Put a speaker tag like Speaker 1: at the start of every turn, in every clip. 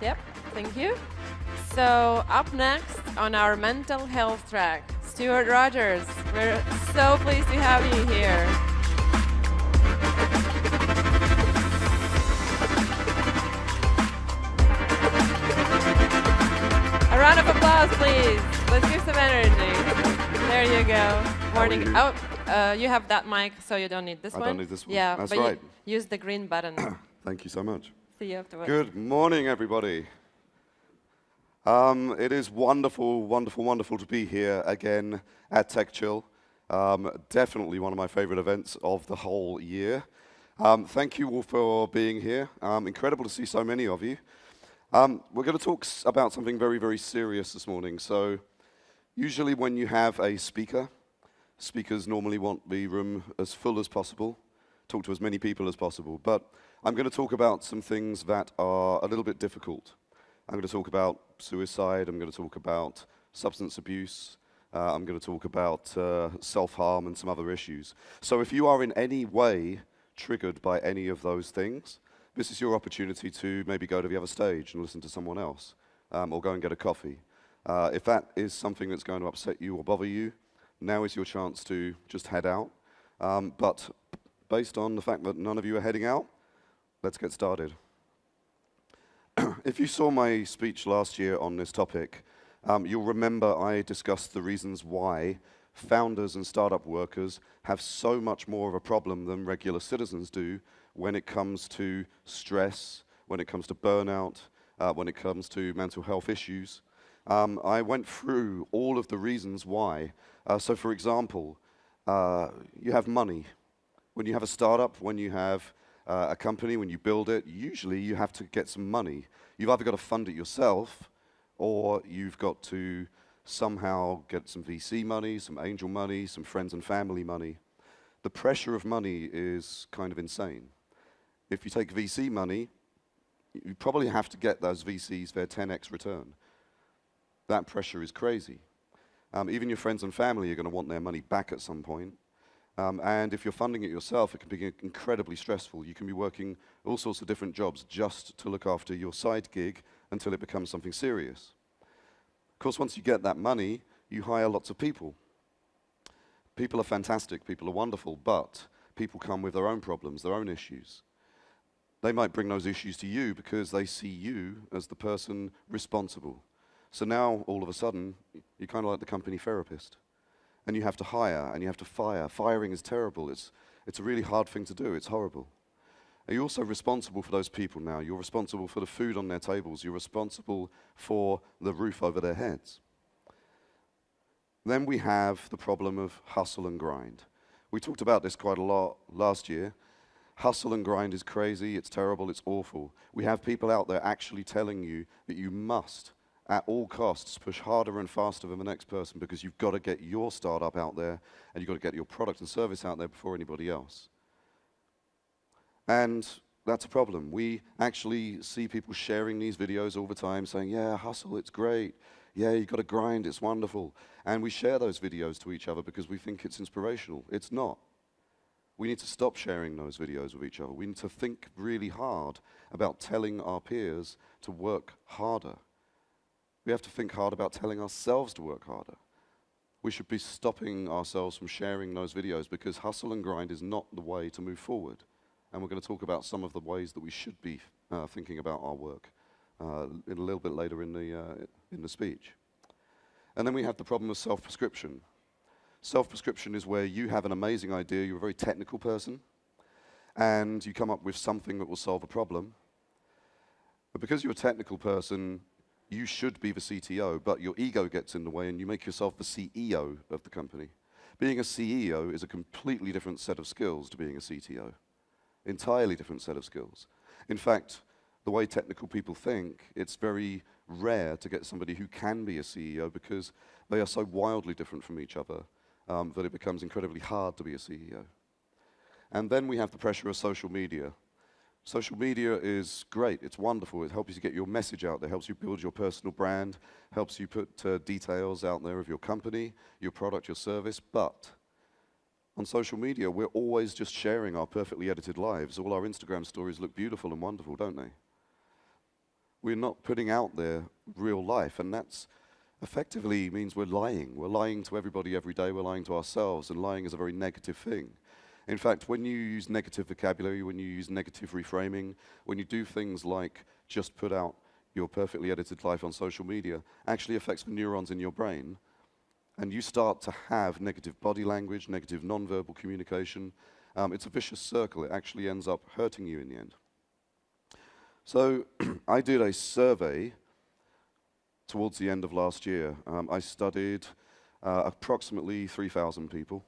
Speaker 1: Yep, thank you. So up next on our mental health track, Stewart Rogers. We're so pleased to have you here. A round of applause, please. Let's give some energy. There you go. Morning. You have that mic, so you don't need this one.
Speaker 2: I don't need this one.
Speaker 1: Yeah,
Speaker 2: That's
Speaker 1: but
Speaker 2: right.
Speaker 1: you use the green button.
Speaker 2: Thank you so much.
Speaker 1: See you afterwards.
Speaker 2: Good morning, everybody. It is wonderful, wonderful, wonderful to be here again at TechChill. Definitely one of my favorite events of the whole year. Thank you all for being here. Incredible to see so many of you. We're going to talk about something very, very serious this morning. So usually when you have a speaker, speakers normally want the room as full as possible, talk to as many people as possible. But I'm going to talk about some things that are a little bit difficult. I'm going to talk about suicide, I'm going to talk about substance abuse, I'm going to talk about self-harm and some other issues. So if you are in any way triggered by any of those things, this is your opportunity to maybe go to the other stage and listen to someone else, or go and get a coffee. If that is something that's going to upset you or bother you, now is your chance to just head out. But based on the fact that none of you are heading out, let's get started. If you saw my speech last year on this topic, you'll remember I discussed the reasons why founders and startup workers have so much more of a problem than regular citizens do when it comes to stress, when it comes to burnout, when it comes to mental health issues. I went through all of the reasons why. So for example, you have money. When you have a startup, when you have a company, when you build it, usually you have to get some money. You've either got to fund it yourself, or you've got to somehow get some VC money, some angel money, some friends and family money. The pressure of money is kind of insane. If you take VC money, you probably have to get those VCs their 10x return. That pressure is crazy. Even your friends and family are going to want their money back at some point. And if you're funding it yourself, it can be incredibly stressful. You can be working all sorts of different jobs just to look after your side gig until it becomes something serious. Of course, once you get that money, you hire lots of people. People are fantastic, people are wonderful, but people come with their own problems, their own issues. They might bring those issues to you because they see you as the person responsible. So now, all of a sudden, you're kind of like the company therapist. And you have to hire, and you have to fire. Firing is terrible. It's a really hard thing to do. It's horrible. And you're also responsible for those people now. You're responsible for the food on their tables. You're responsible for the roof over their heads. Then we have the problem of hustle and grind. We talked about this quite a lot last year. Hustle and grind is crazy. It's terrible. It's awful. We have people out there actually telling you that you must, at all costs, push harder and faster than the next person because you've got to get your startup out there and you've got to get your product and service out there before anybody else. And that's a problem. We actually see people sharing these videos all the time saying, yeah, hustle, it's great. Yeah, you've got to grind, it's wonderful. And we share those videos to each other because we think it's inspirational. It's not. We need to stop sharing those videos with each other. We need to think really hard about telling our peers to work harder. We have to think hard about telling ourselves to work harder. We should be stopping ourselves from sharing those videos because hustle and grind is not the way to move forward. And we're going to talk about some of the ways that we should be thinking about our work a little bit later in the speech. And then we have the problem of self-prescription. Self-prescription is where you have an amazing idea, you're a very technical person, and you come up with something that will solve a problem. But because you're a technical person, you should be the CTO, but your ego gets in the way and you make yourself the CEO of the company. Being a CEO is a completely different set of skills to being a CTO. Entirely different set of skills. In fact, the way technical people think, it's very rare to get somebody who can be a CEO because they are so wildly different from each other that it becomes incredibly hard to be a CEO. And then we have the pressure of social media. Social media is great, it's wonderful, it helps you get your message out there, helps you build your personal brand, helps you put details out there of your company, your product, your service, but on social media we're always just sharing our perfectly edited lives. All our Instagram stories look beautiful and wonderful, don't they? We're not putting out there real life, and that's effectively means we're lying. We're lying to everybody every day, we're lying to ourselves, and lying is a very negative thing. In fact, when you use negative vocabulary, when you use negative reframing, when you do things like just put out your perfectly edited life on social media, actually affects the neurons in your brain, and you start to have negative body language, negative non-verbal communication. It's a vicious circle. It actually ends up hurting you in the end. So I did a survey towards the end of last year. I studied approximately 3,000 people,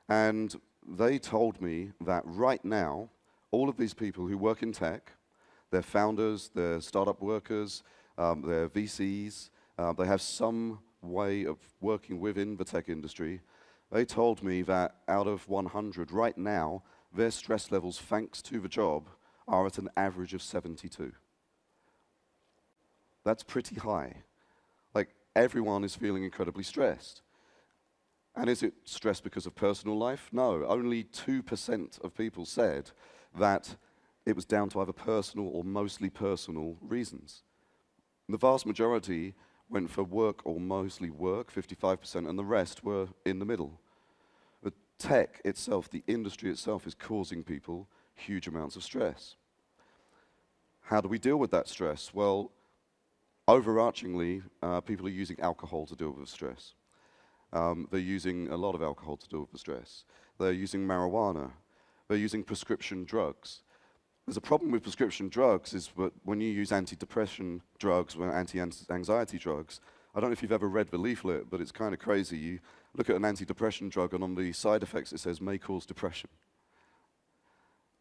Speaker 2: and they told me that right now, all of these people who work in tech, they're founders, they're startup workers, they're VCs, they have some way of working within the tech industry. They told me that out of 100 right now, their stress levels, thanks to the job, are at an average of 72. That's pretty high. Like, everyone is feeling incredibly stressed. And is it stress because of personal life? No, only 2% of people said that it was down to either personal or mostly personal reasons. The vast majority went for work or mostly work, 55%, and the rest were in the middle. The tech itself, the industry itself, is causing people huge amounts of stress. How do we deal with that stress? Well, overarchingly, people are using alcohol to deal with stress. They're using a lot of alcohol to deal with the stress. They're using marijuana. They're using prescription drugs. There's a problem with prescription drugs is that when you use antidepressant drugs, or anti-anxiety drugs, I don't know if you've ever read the leaflet, but it's kind of crazy. You look at an antidepressant drug, and on the side effects it says may cause depression,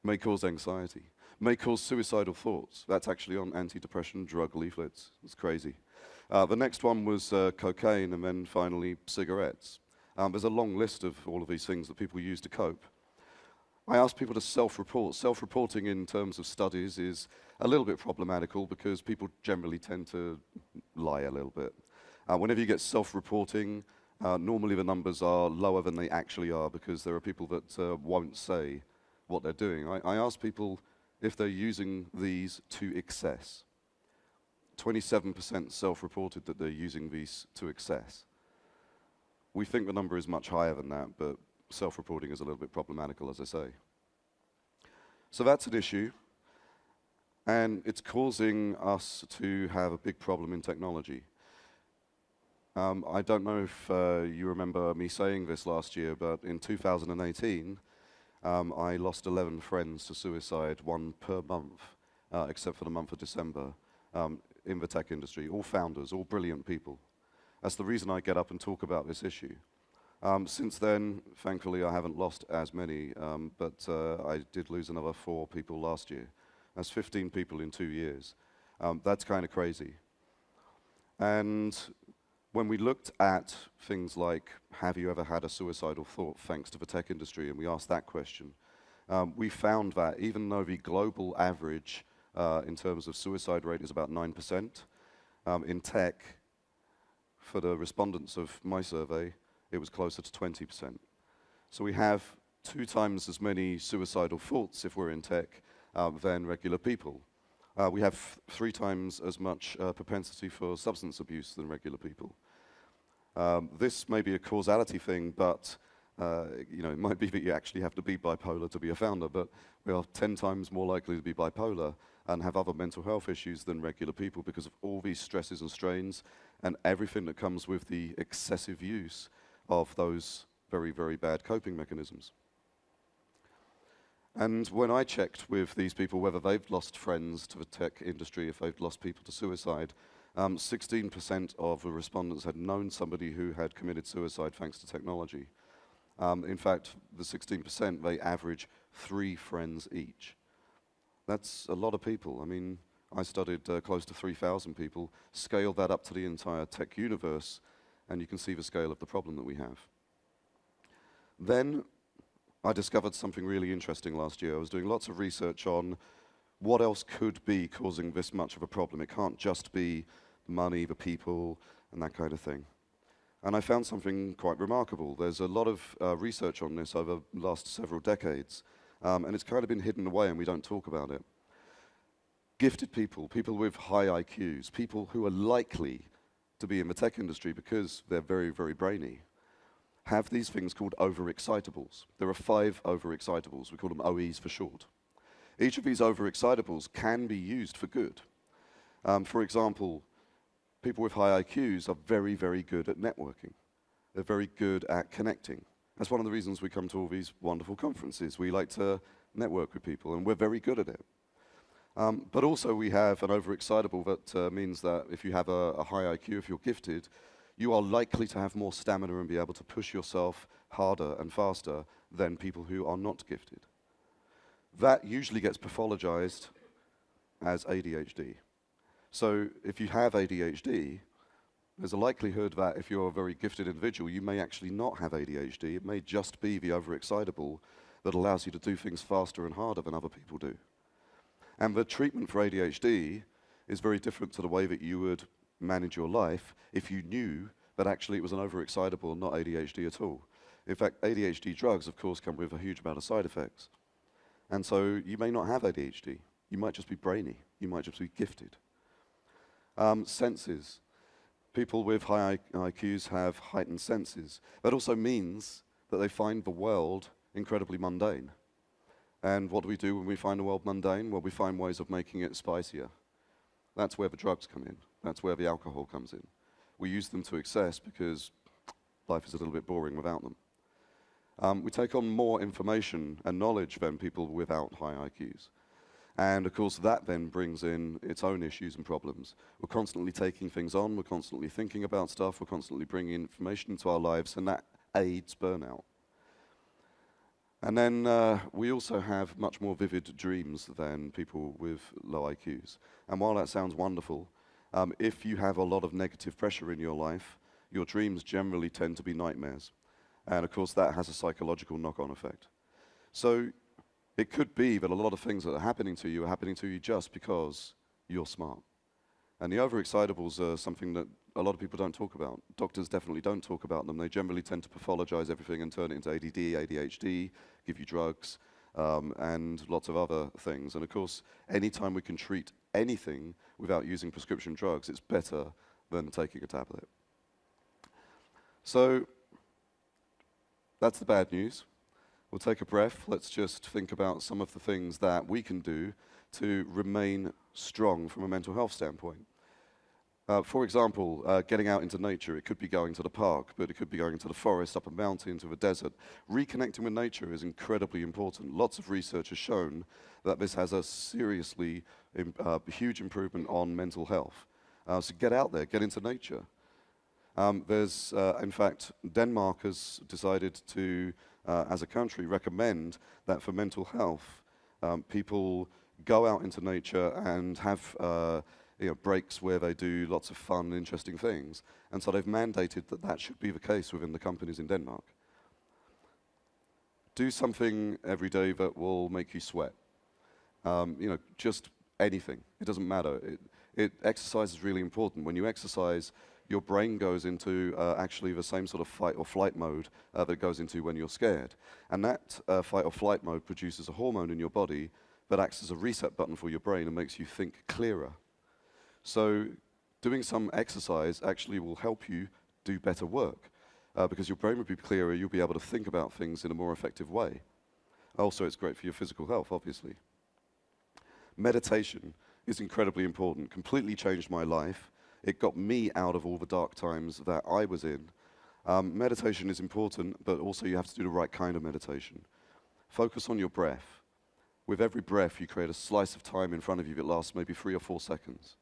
Speaker 2: may cause anxiety, may cause suicidal thoughts. That's actually on antidepressant drug leaflets. It's crazy. The next one was cocaine, and then finally cigarettes. There's a long list of all of these things that people use to cope. I asked people to self-report. Self-reporting in terms of studies is a little bit problematical because people generally tend to lie a little bit. Whenever you get self-reporting, normally the numbers are lower than they actually are because there are people that won't say what they're doing. I asked people if they're using these to excess. 27% self-reported that they're using these to excess. We think the number is much higher than that, but self-reporting is a little bit problematical, as I say. So that's an issue, and it's causing us to have a big problem in technology. I don't know if you remember me saying this last year, but in 2018, I lost 11 friends to suicide, one per month, except for the month of December, in the tech industry, all founders, all brilliant people. That's the reason I get up and talk about this issue. Since then, thankfully, I haven't lost as many, but I did lose another 4 people last year. That's 15 people in 2 years. That's kind of crazy. And when we looked at things like, have you ever had a suicidal thought thanks to the tech industry, and we asked that question, we found that even though the global average in terms of suicide rate is about 9%, in tech, for the respondents of my survey, it was closer to 20%. So we have 2 times as many suicidal thoughts if we're in tech than regular people. We have 3 times as much propensity for substance abuse than regular people. This may be a causality thing, but it might be that you actually have to be bipolar to be a founder, but we are 10 times more likely to be bipolar and have other mental health issues than regular people because of all these stresses and strains and everything that comes with the excessive use of those very, very bad coping mechanisms. And when I checked with these people whether they've lost friends to the tech industry, if they've lost people to suicide, 16% of the respondents had known somebody who had committed suicide thanks to technology. In fact, the 16%, they average 3 friends each. That's a lot of people. I mean, I studied close to 3,000 people, scaled that up to the entire tech universe, and you can see the scale of the problem that we have. Then I discovered something really interesting last year. I was doing lots of research on what else could be causing this much of a problem. It can't just be money, the people, and that kind of thing. And I found something quite remarkable. There's a lot of research on this over the last several decades, and it's kind of been hidden away and we don't talk about it. Gifted people, people with high IQs, people who are likely to be in the tech industry because they're very, very brainy, have these things called overexcitables. There are 5 overexcitables. We call them OEs for short. Each of these overexcitables can be used for good. For example, people with high IQs are very, very good at networking. They're very good at connecting. That's one of the reasons we come to all these wonderful conferences. We like to network with people, and we're very good at it. But also we have an overexcitable that means that if you have a high IQ, if you're gifted, you are likely to have more stamina and be able to push yourself harder and faster than people who are not gifted. That usually gets pathologized as ADHD. So if you have ADHD, there's a likelihood that if you're a very gifted individual, you may actually not have ADHD. It may just be the overexcitable that allows you to do things faster and harder than other people do. And the treatment for ADHD is very different to the way that you would manage your life if you knew that actually it was an overexcitable and not ADHD at all. In fact, ADHD drugs, of course, come with a huge amount of side effects. And so you may not have ADHD. You might just be brainy. You might just be gifted. Senses. People with high IQs have heightened senses. That also means that they find the world incredibly mundane. And what do we do when we find the world mundane? Well, we find ways of making it spicier. That's where the drugs come in. That's where the alcohol comes in. We use them to excess because life is a little bit boring without them. We take on more information and knowledge than people without high IQs. And of course, that then brings in its own issues and problems. We're constantly taking things on, we're constantly thinking about stuff, we're constantly bringing information into our lives, and that aids burnout. And then we also have much more vivid dreams than people with low IQs. And while that sounds wonderful, if you have a lot of negative pressure in your life, your dreams generally tend to be nightmares. And of course, that has a psychological knock-on effect. So it could be that a lot of things that are happening to you just because you're smart. And the overexcitables are something that a lot of people don't talk about. Doctors definitely don't talk about them. They generally tend to pathologize everything and turn it into ADD, ADHD, give you drugs, and lots of other things. And of course, anytime we can treat anything without using prescription drugs, it's better than taking a tablet. So that's the bad news. We'll take a breath. Let's just think about some of the things that we can do to remain strong from a mental health standpoint. For example, getting out into nature. It could be going to the park, but it could be going into the forest, up a mountain, to the desert. Reconnecting with nature is incredibly important. Lots of research has shown that this has a seriously huge improvement on mental health. So get out there, get into nature. In fact, Denmark has decided to, as a country, recommend that for mental health, people go out into nature and have breaks where they do lots of fun, interesting things. And so they've mandated that that should be the case within the companies in Denmark. Do something every day that will make you sweat. Just anything. It doesn't matter. Exercise is really important. When you exercise, your brain goes into actually the same sort of fight or flight mode that it goes into when you're scared. And that fight or flight mode produces a hormone in your body that acts as a reset button for your brain and makes you think clearer. So doing some exercise actually will help you do better work because your brain will be clearer, you'll be able to think about things in a more effective way. Also, it's great for your physical health, obviously. Meditation is incredibly important, completely changed my life. It got me out of all the dark times that I was in. Meditation is important, but also you have to do the right kind of meditation. Focus on your breath. With every breath, you create a slice of time in front of you that lasts maybe 3 or 4 seconds.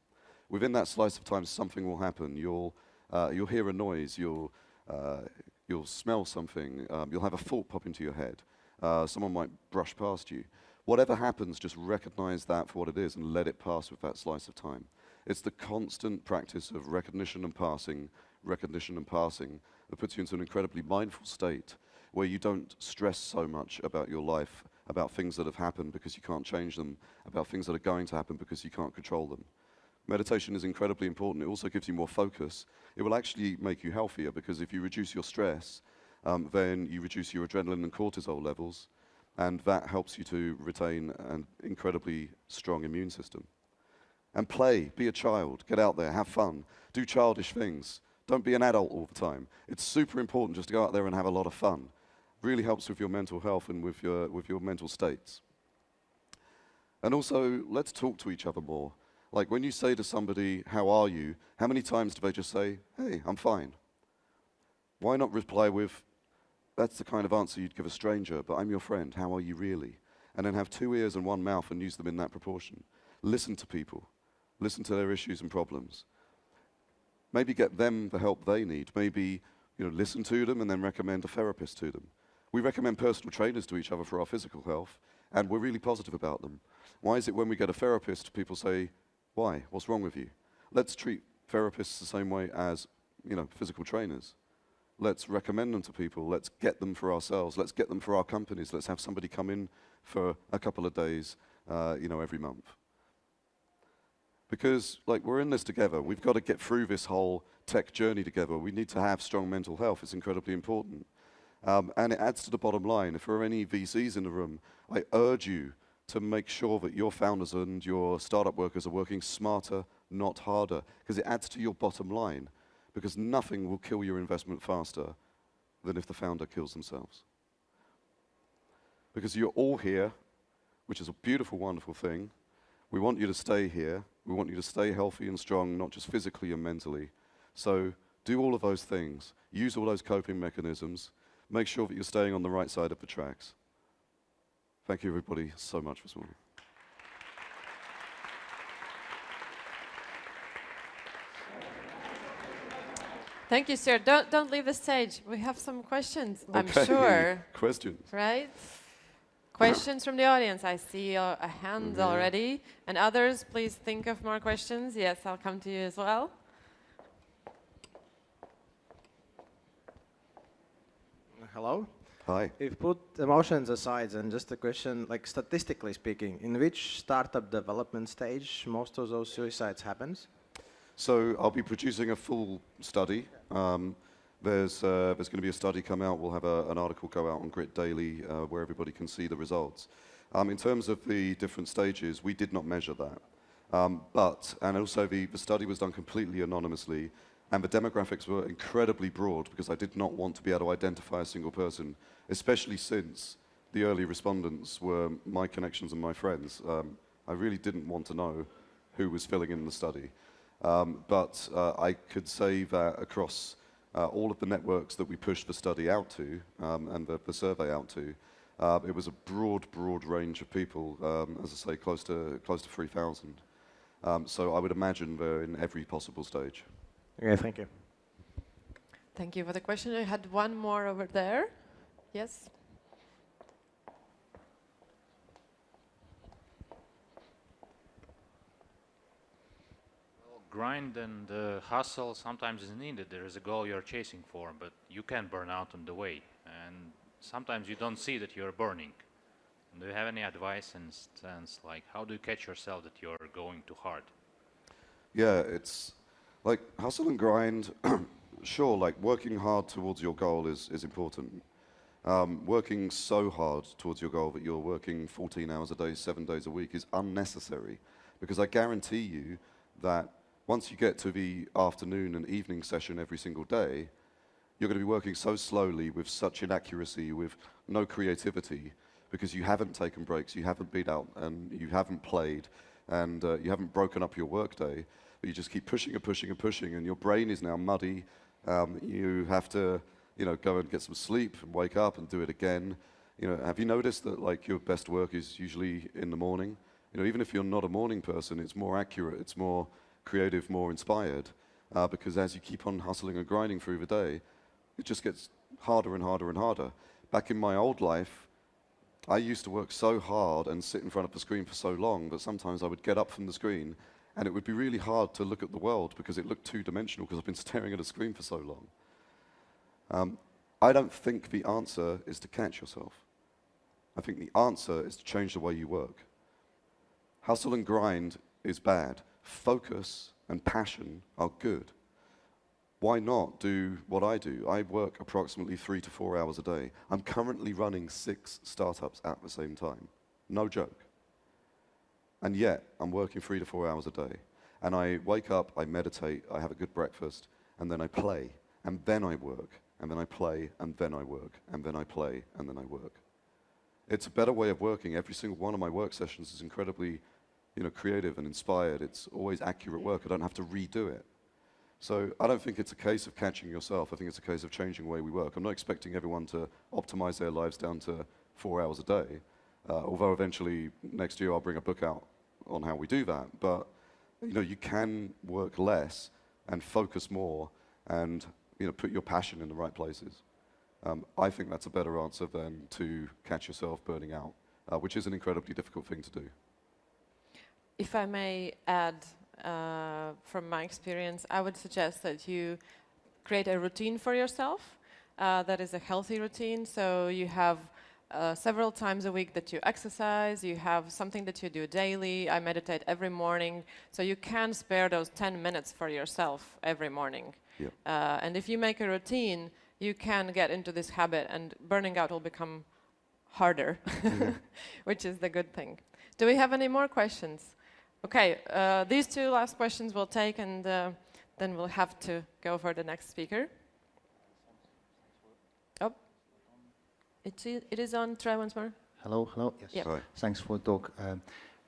Speaker 2: Within that slice of time, something will happen. You'll hear a noise. You'll smell something. You'll have a thought pop into your head. Someone might brush past you. Whatever happens, just recognize that for what it is and let it pass with that slice of time. It's the constant practice of recognition and passing that puts you into an incredibly mindful state where you don't stress so much about your life, about things that have happened because you can't change them, about things that are going to happen because you can't control them. Meditation is incredibly important. It also gives you more focus. It will actually make you healthier because if you reduce your stress, then you reduce your adrenaline and cortisol levels, and that helps you to retain an incredibly strong immune system. And play, be a child, get out there, have fun, do childish things. Don't be an adult all the time. It's super important just to go out there and have a lot of fun. Really helps with your mental health and with your mental states. And also, let's talk to each other more. Like when you say to somebody, how are you? How many times do they just say, hey, I'm fine? Why not reply with, that's the kind of answer you'd give a stranger, but I'm your friend, how are you really? And then have 2 ears and 1 mouth and use them in that proportion. Listen to people. Listen to their issues and problems. Maybe get them the help they need. Maybe listen to them and then recommend a therapist to them. We recommend personal trainers to each other for our physical health, and we're really positive about them. Why is it when we get a therapist, people say, why? What's wrong with you? Let's treat therapists the same way as physical trainers. Let's recommend them to people. Let's get them for ourselves. Let's get them for our companies. Let's have somebody come in for a couple of days every month. Because we're in this together. We've got to get through this whole tech journey together. We need to have strong mental health. It's incredibly important. And it adds to the bottom line. If there are any VCs in the room, I urge you to make sure that your founders and your startup workers are working smarter, not harder, because it adds to your bottom line. Because nothing will kill your investment faster than if the founder kills themselves. Because you're all here, which is a beautiful, wonderful thing. We want you to stay here. We want you to stay healthy and strong, not just physically and mentally. So do all of those things. Use all those coping mechanisms. Make sure that you're staying on the right side of the tracks. Thank you, everybody, so much this morning.
Speaker 1: Thank you, sir. Don't leave the stage. We have some questions,
Speaker 2: Okay.
Speaker 1: I'm sure.
Speaker 2: Questions.
Speaker 1: Right? Questions from the audience. I see a hand already. And others, please think of more questions. Yes, I'll come to you as well.
Speaker 3: Hello.
Speaker 2: Hi.
Speaker 3: If put emotions aside and just a question, like statistically speaking, in which startup development stage most of those suicides happens?
Speaker 2: So I'll be producing a full study. There's going to be a study come out. We'll have an article go out on Grit Daily where everybody can see the results. In terms of the different stages, we did not measure that. And also the study was done completely anonymously, and the demographics were incredibly broad because I did not want to be able to identify a single person, especially since the early respondents were my connections and my friends. I really didn't want to know who was filling in the study. But I could say that across all of the networks that we pushed the study out to and the survey out to, it was a broad range of people, as I say, close to 3,000. So I would imagine they're in every possible stage.
Speaker 3: Okay, thank you.
Speaker 1: Thank you for the question. I had one more over there. Yes?
Speaker 4: Grind and hustle sometimes is needed. There is a goal you're chasing for, but you can burn out on the way. And sometimes you don't see that you're burning. Do you have any advice in sense, like how do you catch yourself that you're going too hard?
Speaker 2: Yeah, it's like hustle and grind. Sure, like working hard towards your goal is important. Working so hard towards your goal that you're working 14 hours a day, 7 days a week is unnecessary, because I guarantee you that once you get to the afternoon and evening session every single day, you're going to be working so slowly with such inaccuracy, with no creativity, because you haven't taken breaks, you haven't been out, and you haven't played, and you haven't broken up your workday, but you just keep pushing and pushing and pushing, and your brain is now muddy. You have to, go and get some sleep and wake up and do it again. Have you noticed that like your best work is usually in the morning? Even if you're not a morning person, it's more accurate, it's more creative, more inspired, because as you keep on hustling and grinding through the day, it just gets harder and harder and harder. Back in my old life, I used to work so hard and sit in front of the screen for so long that sometimes I would get up from the screen and it would be really hard to look at the world because it looked two-dimensional because I've been staring at a screen for so long. I don't think the answer is to catch yourself. I think the answer is to change the way you work. Hustle and grind is bad. Focus and passion are good. Why not do what I do? I work approximately 3 to 4 hours a day. I'm currently running 6 startups at the same time. No joke. And yet, I'm working 3 to 4 hours a day. And I wake up, I meditate, I have a good breakfast, and then I play, and then I work, and then I play, and then I work, and then I play, and then I work. It's a better way of working. Every single one of my work sessions is incredibly, creative and inspired. It's always accurate work. I don't have to redo it. So I don't think it's a case of catching yourself. I think it's a case of changing the way we work. I'm not expecting everyone to optimize their lives down to 4 hours a day, although eventually next year I'll bring a book out on how we do that. But you can work less and focus more and put your passion in the right places. I think that's a better answer than to catch yourself burning out, which is an incredibly difficult thing to do.
Speaker 1: If I may add, from my experience, I would suggest that you create a routine for yourself that is a healthy routine. So you have several times a week that you exercise, you have something that you do daily. I meditate every morning, so you can spare those 10 minutes for yourself every morning.
Speaker 2: Yep.
Speaker 1: And if you make a routine, you can get into this habit, and burning out will become harder, which is the good thing. Do we have any more questions? Okay, these two last questions we'll take, and then we'll have to go for the next speaker. Oh, it is on. Try once more.
Speaker 5: Hello. Yes.
Speaker 1: Yep.
Speaker 2: Hi.
Speaker 5: Thanks for the talk.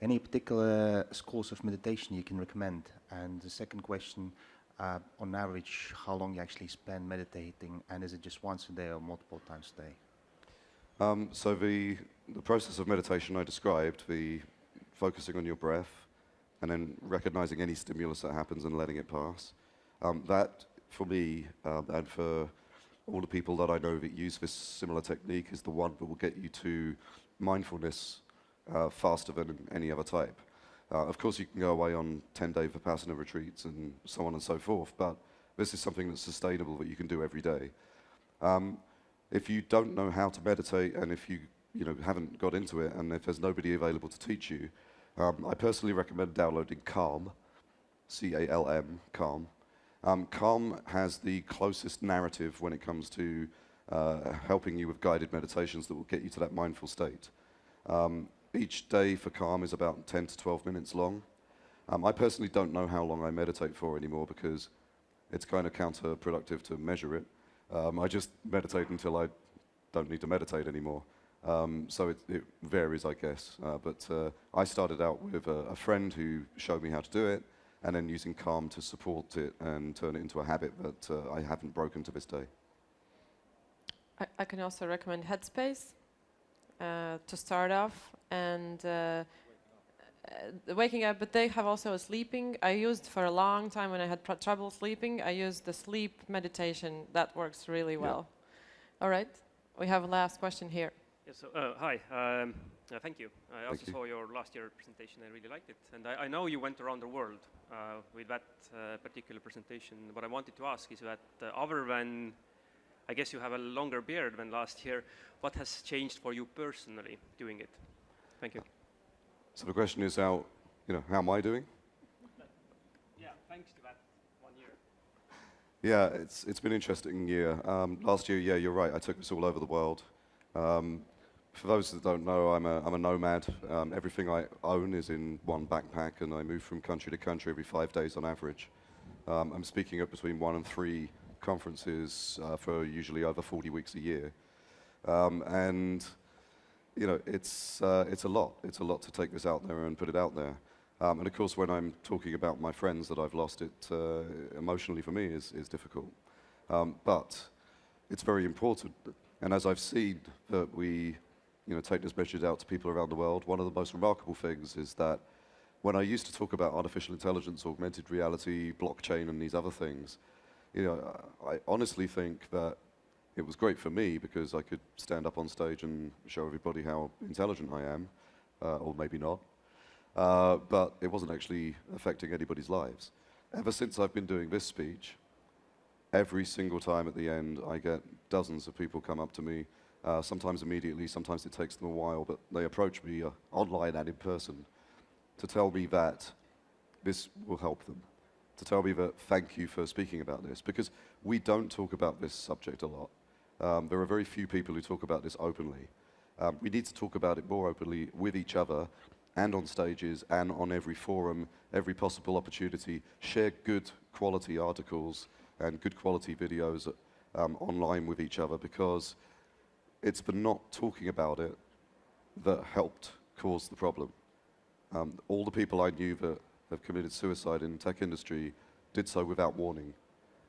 Speaker 5: Any particular schools of meditation you can recommend? And the second question, on average, how long you actually spend meditating, and is it just once a day or multiple times a day?
Speaker 2: So the process of meditation I described, the focusing on your breath, and then recognizing any stimulus that happens and letting it pass. That, for me, and for all the people that I know that use this similar technique, is the one that will get you to mindfulness faster than any other type. Of course, you can go away on 10-day Vipassana retreats and so on and so forth, but this is something that's sustainable that you can do every day. If you don't know how to meditate, and if you haven't got into it, and if there's nobody available to teach you, I personally recommend downloading Calm, C-A-L-M, Calm. Calm has the closest narrative when it comes to helping you with guided meditations that will get you to that mindful state. Each day for Calm is about 10 to 12 minutes long. I personally don't know how long I meditate for anymore because it's kind of counterproductive to measure it. I just meditate until I don't need to meditate anymore. So it varies, I guess. But I started out with a friend who showed me how to do it, and then using Calm to support it and turn it into a habit that I haven't broken to this day.
Speaker 1: I can also recommend Headspace to start off, and waking up, but they have also a sleeping. I used for a long time when I had trouble sleeping, I used the sleep meditation. That works really well. All right, we have a last question here.
Speaker 6: Yes, so, hi, thank you. I also saw your last year presentation. I really liked it. And I know you went around the world with that particular presentation. What I wanted to ask is that other than, I guess you have a longer beard than last year, what has changed for you personally doing it? Thank you.
Speaker 2: So the question is how am I doing?
Speaker 6: Yeah, thanks to that 1 year.
Speaker 2: Yeah, it's been an interesting year. Last year, yeah, you're right. I took this all over the world. For those that don't know, I'm a nomad. Everything I own is in one backpack, and I move from country to country every 5 days on average. I'm speaking at between 1 and 3 conferences for usually over 40 weeks a year, and it's a lot. It's a lot to take this out there and put it out there. And of course, when I'm talking about my friends that I've lost, it emotionally for me is difficult. But it's very important. And as I've seen that we take this message out to people around the world, one of the most remarkable things is that when I used to talk about artificial intelligence, augmented reality, blockchain, and these other things, I honestly think that it was great for me because I could stand up on stage and show everybody how intelligent I am, or maybe not. But it wasn't actually affecting anybody's lives. Ever since I've been doing this speech, every single time at the end, I get dozens of people come up to me, sometimes immediately, sometimes it takes them a while, but they approach me online and in person to tell me that this will help them, to tell me that thank you for speaking about this, because we don't talk about this subject a lot. There are very few people who talk about this openly. We need to talk about it more openly with each other and on stages and on every forum, every possible opportunity, share good quality articles and good quality videos online with each other, because it's the not talking about it that helped cause the problem. All the people I knew that have committed suicide in the tech industry did so without warning.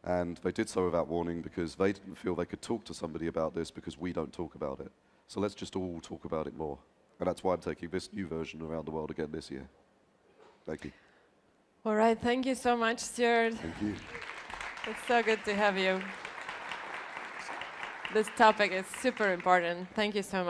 Speaker 2: And they did so without warning because they didn't feel they could talk to somebody about this, because we don't talk about it. So let's just all talk about it more. And that's why I'm taking this new version around the world again this year. Thank you.
Speaker 1: All right, thank you so much, Stewart.
Speaker 2: Thank you.
Speaker 1: It's so good to have you. This topic is super important. Thank you so much.